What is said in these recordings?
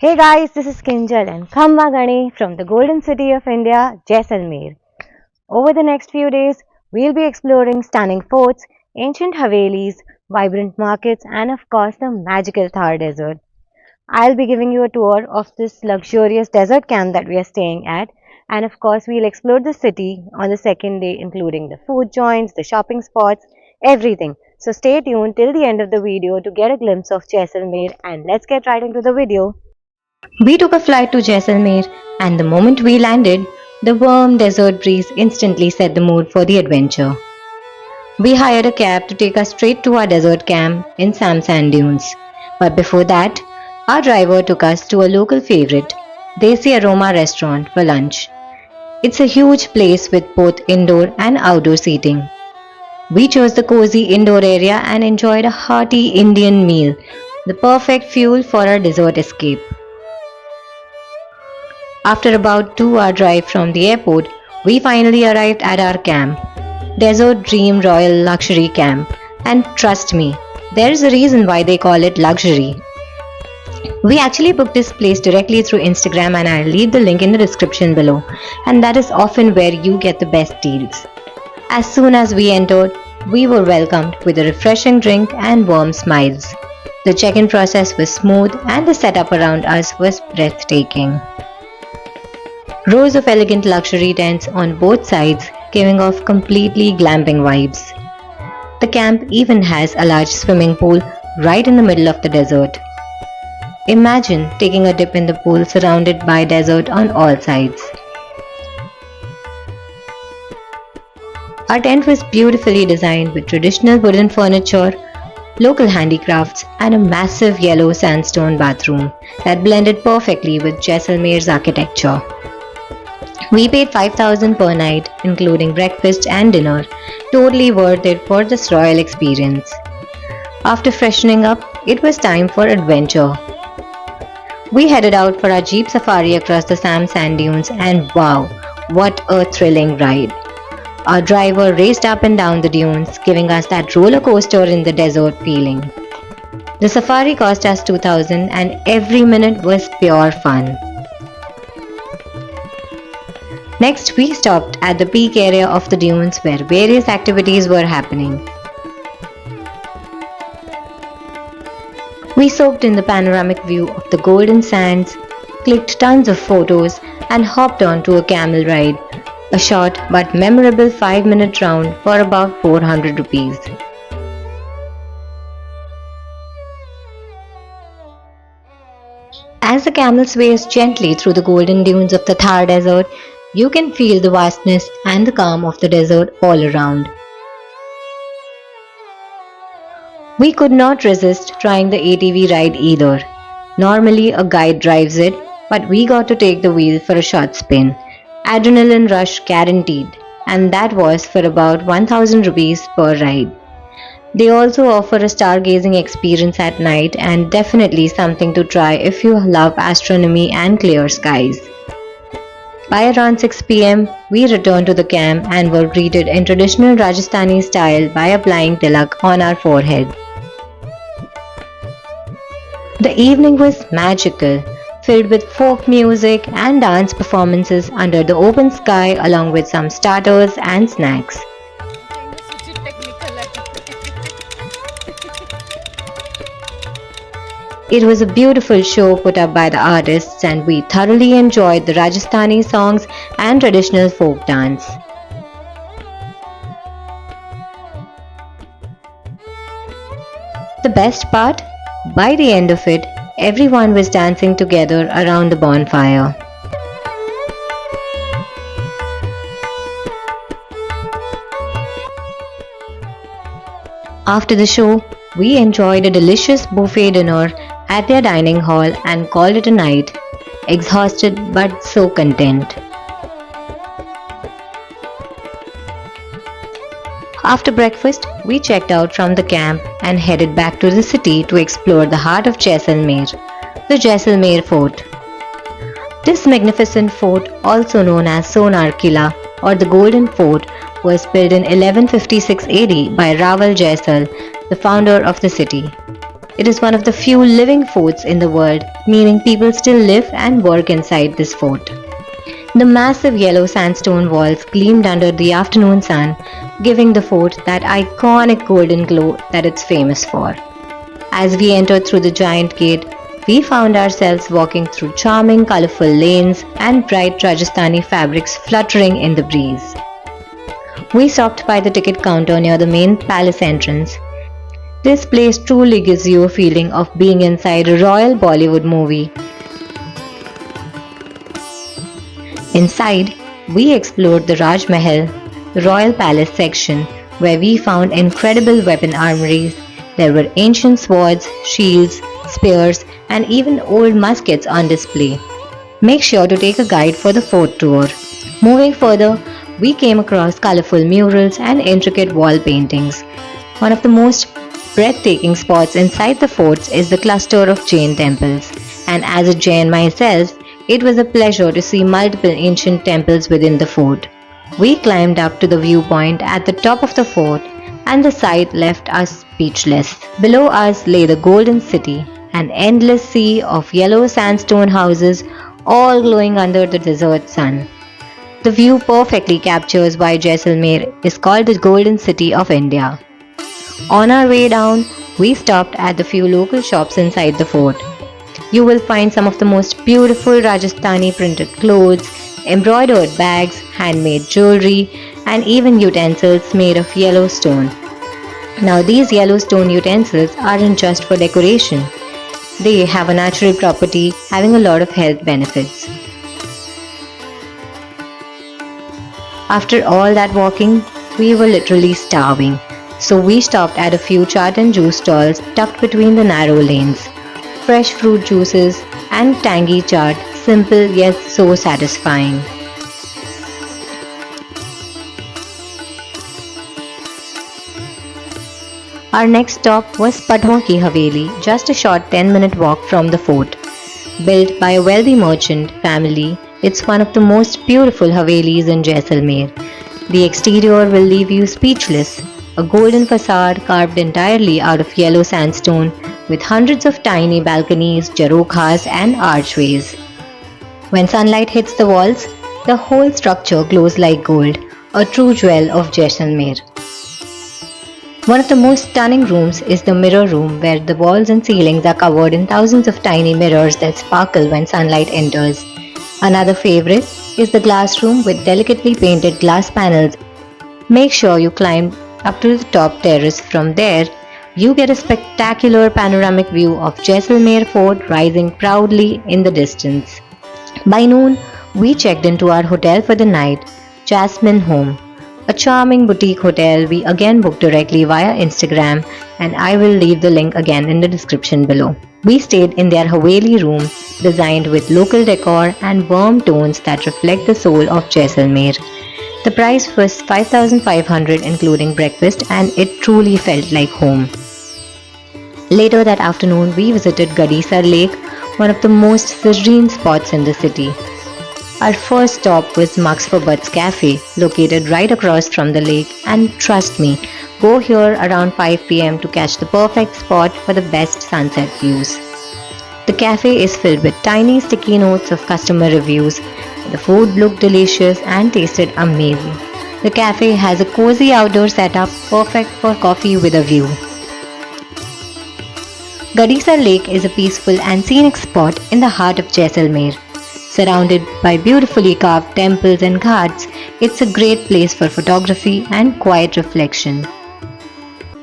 Hey guys, this is Kinjal and Khambagani from the Golden City of India, Jaisalmer. Over the next few days, we'll be exploring stunning forts, ancient Havelis, vibrant markets, and of course the magical Thar Desert. I'll be giving you a tour of this luxurious desert camp that we are staying at, and of course, we'll explore the city on the second day, including the food joints, the shopping spots, everything. So stay tuned till the end of the video to get a glimpse of Jaisalmer, and let's get right into the video. We took a flight to Jaisalmer, and the moment we landed, the warm desert breeze instantly set the mood for the adventure. We hired a cab to take us straight to our desert camp in Samsan Dunes. But before that, our driver took us to a local favorite, Desi Aroma restaurant for lunch. It's a huge place with both indoor and outdoor seating. We chose the cozy indoor area and enjoyed a hearty Indian meal, the perfect fuel for our desert escape. After about 2 hour drive from the airport, we finally arrived at our camp, Desert Dream Royal Luxury Camp. And trust me, there is a reason why they call it luxury. We actually booked this place directly through Instagram and I'll leave the link in the description below. And that is often where you get the best deals. As soon as we entered, we were welcomed with a refreshing drink and warm smiles. The check-in process was smooth and the setup around us was breathtaking. Rows of elegant luxury tents on both sides, giving off completely glamping vibes. The camp even has a large swimming pool right in the middle of the desert. Imagine taking a dip in the pool surrounded by desert on all sides. Our tent was beautifully designed with traditional wooden furniture, local handicrafts, and a massive yellow sandstone bathroom that blended perfectly with Jaisalmer's architecture. We paid 5,000 per night, including breakfast and dinner, totally worth it for this royal experience. After freshening up, it was time for adventure. We headed out for our jeep safari across the Sam Sand Dunes and wow, what a thrilling ride. Our driver raced up and down the dunes, giving us that roller coaster in the desert feeling. The safari cost us 2,000 and every minute was pure fun. Next, we stopped at the peak area of the dunes where various activities were happening. We soaked in the panoramic view of the golden sands, clicked tons of photos, and hopped onto a camel ride, a short but memorable 5-minute round for about 400 rupees. As the camel sways gently through the golden dunes of the Thar Desert, you can feel the vastness and the calm of the desert all around. We could not resist trying the ATV ride either. Normally a guide drives it, but we got to take the wheel for a short spin. Adrenaline rush guaranteed, and that was for about 1000 rupees per ride. They also offer a stargazing experience at night and definitely something to try if you love astronomy and clear skies. By around 6 pm, we returned to the camp and were greeted in traditional Rajasthani style by applying tilak on our forehead. The evening was magical, filled with folk music and dance performances under the open sky along with some starters and snacks. It was a beautiful show put up by the artists and we thoroughly enjoyed the Rajasthani songs and traditional folk dance. The best part? By the end of it, everyone was dancing together around the bonfire. After the show, we enjoyed a delicious buffet dinner at their dining hall and called it a night, exhausted but so content. After breakfast, we checked out from the camp and headed back to the city to explore the heart of Jaisalmer, the Jaisalmer Fort. This magnificent fort, also known as Sonar Killa or the Golden Fort, was built in 1156 AD by Rawal Jaisal, the founder of the city. It is one of the few living forts in the world, meaning people still live and work inside this fort. The massive yellow sandstone walls gleamed under the afternoon sun, giving the fort that iconic golden glow that it's famous for. As we entered through the giant gate, we found ourselves walking through charming, colorful lanes and bright Rajasthani fabrics fluttering in the breeze. We stopped by the ticket counter near the main palace entrance. This place truly gives you a feeling of being inside a royal Bollywood movie. Inside, we explored the Raj Mahal, the royal palace section, where we found incredible weapon armories. There were ancient swords, shields, spears, and even old muskets on display. Make sure to take a guide for the fort tour. Moving further, we came across colorful murals and intricate wall paintings. One of the most breathtaking spots inside the forts is the cluster of Jain temples, and as a Jain myself, it was a pleasure to see multiple ancient temples within the fort. We climbed up to the viewpoint at the top of the fort, and the sight left us speechless. Below us lay the Golden City, an endless sea of yellow sandstone houses, all glowing under the desert sun. The view perfectly captures why Jaisalmer is called the Golden City of India. On our way down, we stopped at the few local shops inside the fort. You will find some of the most beautiful Rajasthani printed clothes, embroidered bags, handmade jewelry, and even utensils made of yellow stone. Now, these yellow stone utensils aren't just for decoration. They have a natural property having a lot of health benefits. After all that walking, we were literally starving. So we stopped at a few chaat and juice stalls tucked between the narrow lanes. Fresh fruit juices and tangy chaat, simple yet so satisfying. Our next stop was Padhon Ki Haveli, just a short 10-minute walk from the fort. Built by a wealthy merchant family, it's one of the most beautiful Havelis in Jaisalmer. The exterior will leave you speechless. A golden facade carved entirely out of yellow sandstone with hundreds of tiny balconies, jarokhas and archways. When sunlight hits the walls, the whole structure glows like gold, a true jewel of Jaisalmer. One of the most stunning rooms is the mirror room, where the walls and ceilings are covered in thousands of tiny mirrors that sparkle when sunlight enters. Another favorite is the glass room with delicately painted glass panels. Make sure you climb up to the top terrace. From there, you get a spectacular panoramic view of Jaisalmer Fort rising proudly in the distance. By noon, we checked into our hotel for the night, Jasmine Home, a charming boutique hotel we again booked directly via Instagram, and I will leave the link again in the description below. We stayed in their Haveli room, designed with local decor and warm tones that reflect the soul of Jaisalmer. The price was 5,500 including breakfast, and it truly felt like home. Later that afternoon, we visited Gadisar Lake, one of the most serene spots in the city. Our first stop was Mux for Butts Cafe, located right across from the lake, and trust me, go here around 5 p.m. to catch the perfect spot for the best sunset views. The cafe is filled with tiny sticky notes of customer reviews. The food looked delicious and tasted amazing. The cafe has a cozy outdoor setup perfect for coffee with a view. Gadisar Lake is a peaceful and scenic spot in the heart of Jaisalmer. Surrounded by beautifully carved temples and ghats, it's a great place for photography and quiet reflection.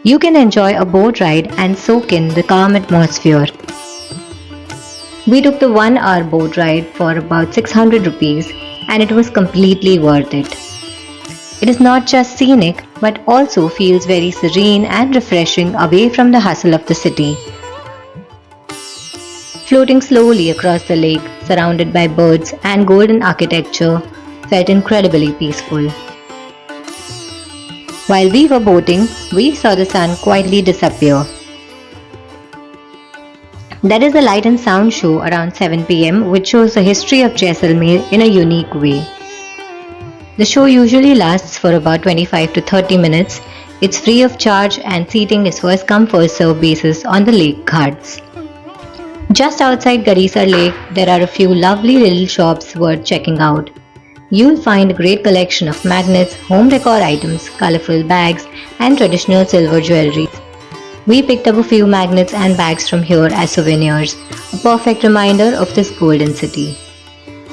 You can enjoy a boat ride and soak in the calm atmosphere. We took the 1-hour boat ride for about 600 rupees, and it was completely worth it. It is not just scenic but also feels very serene and refreshing away from the hustle of the city. Floating slowly across the lake, surrounded by birds and golden architecture, felt incredibly peaceful. While we were boating, we saw the sun quietly disappear. There is a light and sound show around 7 p.m. which shows the history of Jaisalmer in a unique way. The show usually lasts for about 25 to 30 minutes. It's free of charge and seating is first come first serve basis on the lake ghats. Just outside Garisar Lake, there are a few lovely little shops worth checking out. You'll find a great collection of magnets, home decor items, colorful bags, and traditional silver jewelry. We picked up a few magnets and bags from here as souvenirs, a perfect reminder of this golden city.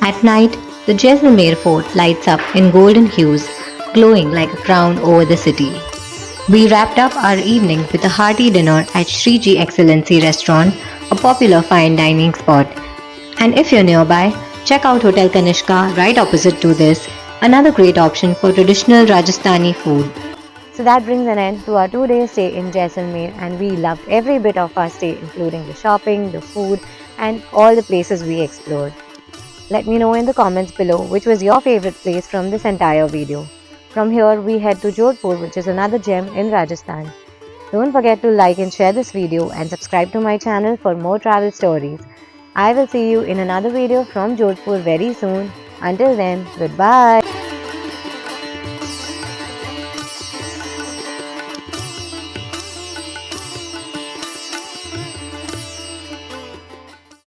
At night, the Jaisalmer fort lights up in golden hues, glowing like a crown over the city. We wrapped up our evening with a hearty dinner at Sriji Excellency Restaurant, a popular fine dining spot. And if you're nearby, check out Hotel Kanishka right opposite to this, another great option for traditional Rajasthani food. So that brings an end to our 2 day stay in Jaisalmer, and we loved every bit of our stay, including the shopping, the food, and all the places we explored. Let me know in the comments below which was your favorite place from this entire video. From here, we head to Jodhpur, which is another gem in Rajasthan. Don't forget to like and share this video and subscribe to my channel for more travel stories. I will see you in another video from Jodhpur very soon. Until then, goodbye.